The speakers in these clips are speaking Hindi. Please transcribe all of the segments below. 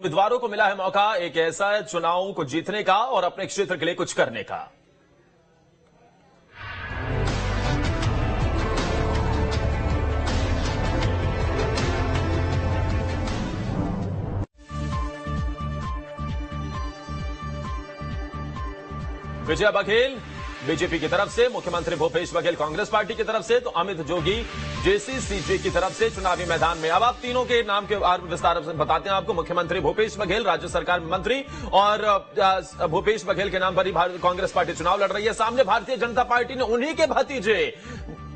उम्मीदवारों को मिला है मौका एक ऐसा चुनाव को जीतने का और अपने क्षेत्र के लिए कुछ करने का। विजय बघेल बीजेपी की तरफ से, मुख्यमंत्री भूपेश बघेल कांग्रेस पार्टी की तरफ से, तो अमित जोगी जेसीसीजे की तरफ से चुनावी मैदान में। अब आप तीनों के नाम के विस्तार से बताते हैं आपको। मुख्यमंत्री भूपेश बघेल राज्य सरकार में मंत्री, और भूपेश बघेल के नाम पर ही कांग्रेस पार्टी चुनाव लड़ रही है। सामने भारतीय जनता पार्टी ने उन्हीं के भतीजे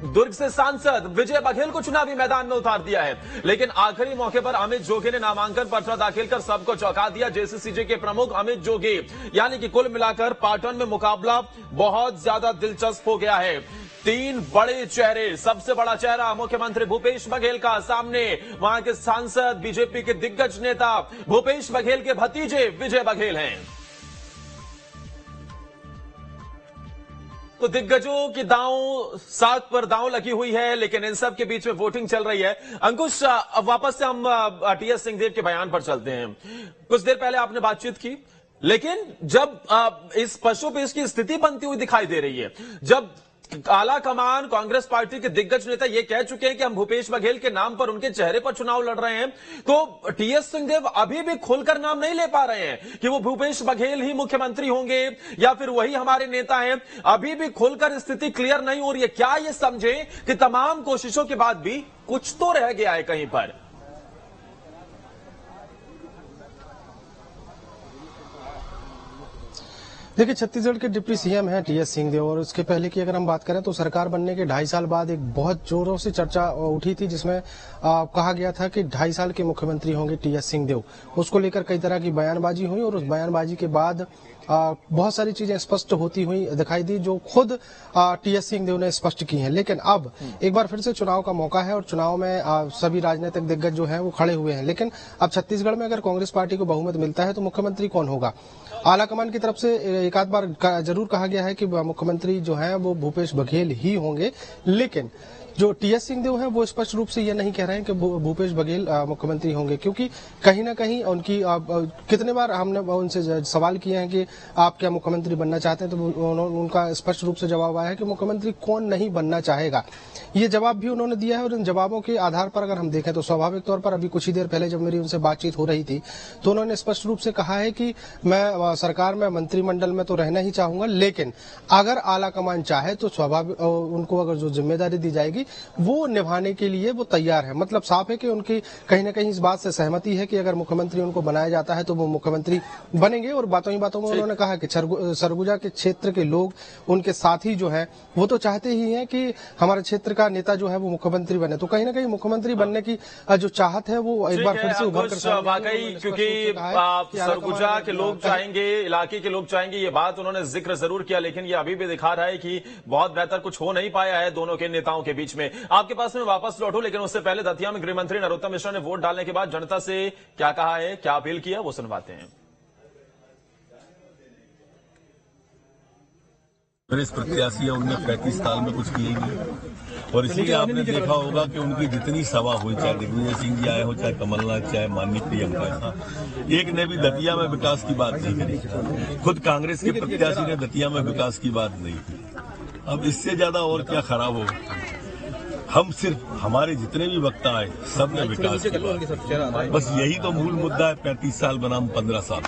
दुर्ग से सांसद विजय बघेल को चुनावी मैदान में उतार दिया है, लेकिन आखिरी मौके पर अमित जोगी ने नामांकन पत्र दाखिल कर सबको चौंका दिया। जेसीसीजे के प्रमुख अमित जोगी, यानी कि कुल मिलाकर पाटन में मुकाबला बहुत ज्यादा दिलचस्प हो गया है। तीन बड़े चेहरे, सबसे बड़ा चेहरा मुख्यमंत्री भूपेश बघेल का, सामने वहां के सांसद बीजेपी के दिग्गज नेता भूपेश बघेल के भतीजे विजय बघेल हैं। तो दिग्गजों की दांव सात पर दांव लगी हुई है, लेकिन इन सब के बीच में वोटिंग चल रही है। अंकुश, अब वापस से हम टीएस सिंहदेव के बयान पर चलते हैं। कुछ देर पहले आपने बातचीत की, लेकिन जब इस पशुपेश की स्थिति बनती हुई दिखाई दे रही है, जब आला कमान कांग्रेस पार्टी के दिग्गज नेता ये कह चुके हैं कि हम भूपेश बघेल के नाम पर, उनके चेहरे पर चुनाव लड़ रहे हैं, तो टीएस सिंहदेव अभी भी खुलकर नाम नहीं ले पा रहे हैं कि वो भूपेश बघेल ही मुख्यमंत्री होंगे या फिर वही हमारे नेता हैं। अभी भी खुलकर स्थिति क्लियर नहीं हो रही है। क्या ये समझे कि तमाम कोशिशों के बाद भी कुछ तो रह गया है कहीं पर? देखिए, छत्तीसगढ़ के डिप्टी सीएम हैं टीएस सिंहदेव, और उसके पहले की अगर हम बात करें तो सरकार बनने के 2.5 साल बाद एक बहुत जोरों से चर्चा उठी थी, जिसमें कहा गया था कि 2.5 साल के मुख्यमंत्री होंगे टीएस सिंहदेव। उसको लेकर कई तरह की बयानबाजी हुई, और उस बयानबाजी के बाद बहुत सारी चीजें स्पष्ट होती हुई दिखाई दी, जो खुद टीएस सिंहदेव ने स्पष्ट की हैं। लेकिन अब एक बार फिर से चुनाव का मौका है, और चुनाव में सभी राजनीतिक दिग्गज जो हैं वो खड़े हुए हैं। लेकिन अब छत्तीसगढ़ में अगर कांग्रेस पार्टी को बहुमत मिलता है तो मुख्यमंत्री कौन होगा? आलाकमान की तरफ से एक आध बार जरूर कहा गया है कि मुख्यमंत्री जो है वो भूपेश बघेल ही होंगे, लेकिन जो टीएस सिंहदेव है वो स्पष्ट रूप से ये नहीं कह रहे हैं कि भूपेश बघेल मुख्यमंत्री होंगे, क्योंकि कहीं ना कहीं उनकी कितने बार हमने उनसे सवाल किए हैं कि आप क्या मुख्यमंत्री बनना चाहते हैं, तो उनका स्पष्ट रूप से जवाब आया है कि मुख्यमंत्री कौन नहीं बनना चाहेगा। ये जवाब भी उन्होंने दिया है, और इन जवाबों के आधार पर अगर हम देखें तो स्वाभाविक तौर पर अभी कुछ ही देर पहले जब मेरी उनसे बातचीत हो रही थी तो उन्होंने स्पष्ट रूप से कहा है कि मैं सरकार में, मंत्रिमंडल में तो रहना ही चाहूंगा, लेकिन अगर आलाकमान चाहे तो स्वाभाविक उनको अगर जो जिम्मेदारी दी जाएगी वो निभाने के लिए वो तैयार है। मतलब साफ है कि उनकी कहीं ना कहीं इस बात से सहमति है कि अगर मुख्यमंत्री उनको बनाया जाता है तो वो मुख्यमंत्री बनेंगे। और बातों ही बातों में उन्होंने कहा कि सरगुजा के क्षेत्र के लोग, उनके साथी जो है वो तो चाहते ही हैं कि हमारे क्षेत्र का नेता जो है वो मुख्यमंत्री बने। तो कहीं ना कहीं मुख्यमंत्री बनने की जो चाहत है वो एक बार फिर से उभर कर वाकई, क्योंकि सरगुजा के लोग चाहेंगे, इलाके के लोग चाहेंगे, ये बात उन्होंने जिक्र जरूर किया, लेकिन ये अभी भी दिखा रहा है कि बहुत बेहतर कुछ हो नहीं पाया है दोनों के नेताओं के बीच में। आपके पास में वापस लौटूं, लेकिन उससे पहले दतिया में गृह मंत्री नरोत्तम मिश्रा ने वोट डालने के बाद जनता से क्या कहा है, क्या अपील किया, वो सुनवाते हैं। कांग्रेस प्रत्याशी है, उनने 35 साल में कुछ किए नहीं, और इसलिए आपने देखा होगा कि उनकी जितनी सभा हुई, चाहे दिग्विजय सिंह जी आए हो, चाहे कमलनाथ, चाहे माननीय प्रियंका, एक ने भी दतिया में विकास की बात नहीं करी। खुद कांग्रेस के प्रत्याशी ने दतिया में विकास की बात नहीं की। अब इससे ज्यादा और क्या खराब हो? हम सिर्फ, हमारे जितने भी वक्ता आए सब ने विकास की बात, बस यही तो मूल मुद्दा है। 35 साल बनाम 15 साल।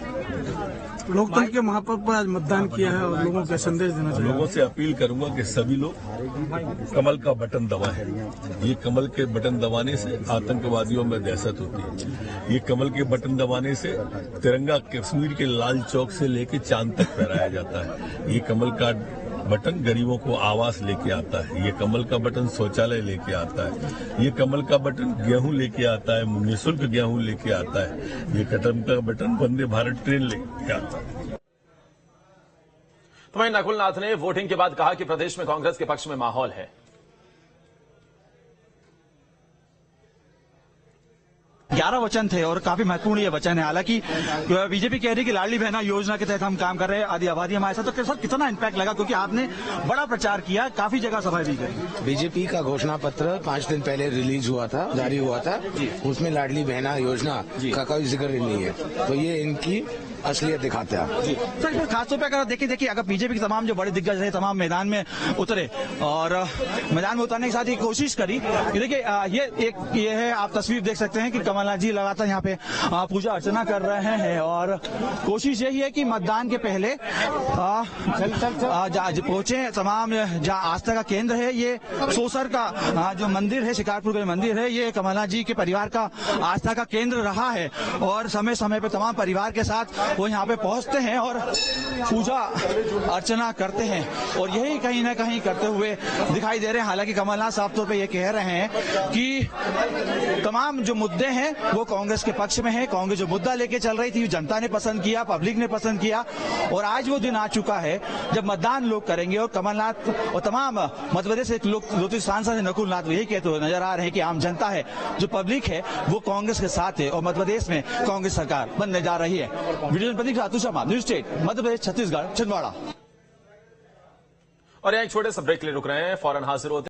लोकतंत्र के महापर्व पर आज मतदान किया है, और लोगों को संदेश देना चाहिए। लोगों से अपील करूंगा कि सभी लोग कमल का बटन दबाएं। ये कमल के बटन दबाने से आतंकवादियों में दहशत होती है। ये कमल के बटन दबाने से तिरंगा कश्मीर के लाल चौक से लेके चांद तक फहराया जाता है। ये कमल का बटन गरीबों को आवास लेके आता है। ये कमल का बटन शौचालय लेके आता है। ये कमल का बटन गेहूं लेके आता है, निःशुल्क गेहूं लेके आता है। ये कमल का बटन वंदे भारत ट्रेन लेके आता है। तो वहीं नकुल नाथ ने वोटिंग के बाद कहा कि प्रदेश में कांग्रेस के पक्ष में माहौल है। 11 वचन थे और काफी महत्वपूर्ण ये वचन है। हालांकि बीजेपी कह रही है कि लाडली बहना योजना के तहत हम काम कर रहे हैं, आदि आबादी हमारे साथ, तो सर कितना इम्पैक्ट लगा, क्योंकि आपने बड़ा प्रचार किया, काफी जगह सभा भी की। बीजेपी का घोषणा पत्र 5 दिन पहले रिलीज हुआ था, जारी हुआ था, उसमें लाडली बहना योजना का कोई जिक्र नहीं है, तो ये इनकी असलियत दिखाते हैं। सर खासतौर पर अगर देखिए अगर बीजेपी के तमाम जो बड़े दिग्गज है तमाम मैदान में उतरे और मैदान में उतरने के साथ ये कोशिश करी, देखिए ये है, आप तस्वीर देख सकते हैं कि कमलनाथ जी लगातार यहाँ पे पूजा अर्चना कर रहे हैं और कोशिश यही है कि मतदान के पहले पहुंचे तमाम जहाँ आस्था का केंद्र है, ये सोसर का जो मंदिर है, शिकारपुर का मंदिर है, ये कमलनाथ जी के परिवार का आस्था का केंद्र रहा है और समय समय पर तमाम परिवार के साथ वो यहाँ पे पहुंचते हैं और पूजा अर्चना करते हैं और यही कहीं ना कहीं करते हुए दिखाई दे रहे हैं। हालांकि कमलनाथ साफ तौर पे ये कह रहे हैं कि तमाम जो मुद्दे हैं वो कांग्रेस के पक्ष में है, कांग्रेस जो मुद्दा लेके चल रही थी जनता ने पसंद किया, पब्लिक ने पसंद किया और आज वो दिन आ चुका है जब मतदान लोग करेंगे और कमलनाथ और तमाम मध्य प्रदेश से लोग सांसद है नकुल नाथ यही कहते हुए नजर आ रहे हैं कि आम जनता है, जो पब्लिक है वो कांग्रेस के साथ है और मध्य प्रदेश में कांग्रेस सरकार बनने जा रही है। वीडियो प्रतीक रातू शर्मा, न्यूज स्टेट, मध्य प्रदेश, छत्तीसगढ़, छिंदवाड़ा। और एक छोटे से ब्रेक के लिए रुक रहे हैं, फौरन हाजिर होते हैं।